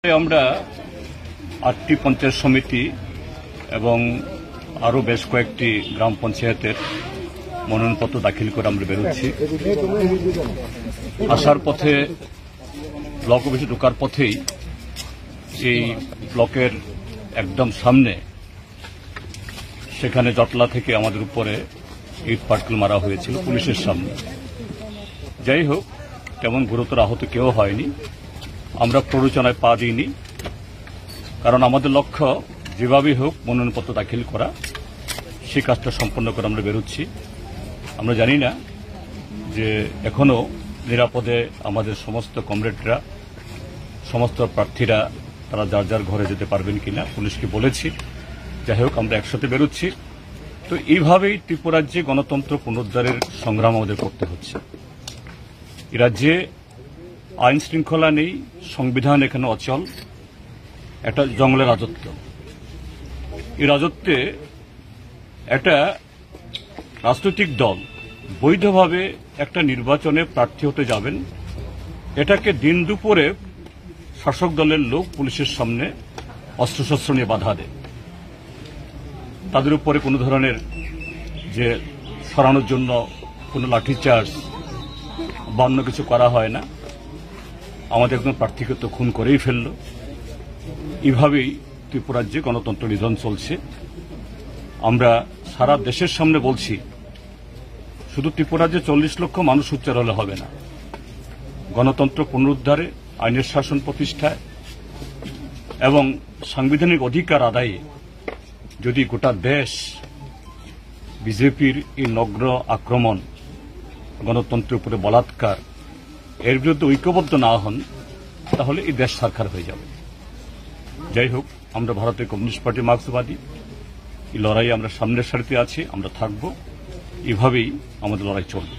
আমরা 8টি পঞ্চায়েত সমিতি এবং আরো বেশ কয়েকটি গ্রাম পঞ্চায়েতের মনোনয়নপত্র দাখিল করে আমরা বেরোচ্ছি। আসার পথে ব্লক অফিসে ঢোকার পথেই এই ব্লকের একদম সামনে সেখানে জটলা থেকে আমাদের উপরে ইট পাটকেল মারা হয়েছিল পুলিশের সামনে। যাই হোক, তেমন গুরুতর আহত কেউ হয়নি। আমরা প্ররোচনায় পা দিইনি, কারণ আমাদের লক্ষ্য যেভাবেই হোক মনোনয়নপত্র দাখিল করা, সেই কাজটা সম্পন্ন করে আমরা বেরোচ্ছি। আমরা জানি না যে এখনো নিরাপদে আমাদের সমস্ত কমরেডরা, সমস্ত প্রার্থীরা তারা যার যার ঘরে যেতে পারবেন কিনা, পুলিশকে বলেছি। যাই হোক, আমরা একসাথে বেরোচ্ছি। তো এইভাবেই ত্রিপুরাজ্যে গণতন্ত্র পুনরুদ্ধারের সংগ্রাম আমাদের করতে হচ্ছে। এই রাজ্যে আইন শৃঙ্খলা নেই, সংবিধান এখানে অচল, একটা জঙ্গলের রাজত্ব। এই রাজত্বে একটা রাজনৈতিক দল বৈধভাবে একটা নির্বাচনে প্রার্থী হতে যাবেন, এটাকে দিন দুপুরে শাসক দলের লোক পুলিশের সামনে অস্ত্রশস্ত্র নিয়ে বাধা দেয়। তাদের উপরে কোনো ধরনের যে সরানোর জন্য কোনো লাঠিচার্জ বা অন্য কিছু করা হয় না। আমাদের একজন প্রার্থীকে তো খুন করেই ফেলল। এভাবেই ত্রিপুরাজ্যে গণতন্ত্র নিধন চলছে। আমরা সারা দেশের সামনে বলছি, শুধু ত্রিপুরাজ্যে 40 লক্ষ মানুষ উচ্চার হলে হবে না। গণতন্ত্র পুনরুদ্ধারে, আইনের শাসন প্রতিষ্ঠায় এবং সাংবিধানিক অধিকার আদায়ে যদি গোটা দেশ বিজেপির এই নগ্ন আক্রমণ, গণতন্ত্রের উপরে বলাৎকার, এর বিরুদ্ধে ঐক্যবদ্ধ না হন, তাহলে এই দেশ সরকার হয়ে যাবে। যাই হোক, আমরা ভারতের কমিউনিস্ট পার্টি মার্ক্সবাদী, এই লড়াই আমরা সামনের সারিতে আছি, আমরা থাকব। এভাবেই আমাদের লড়াই চলবে।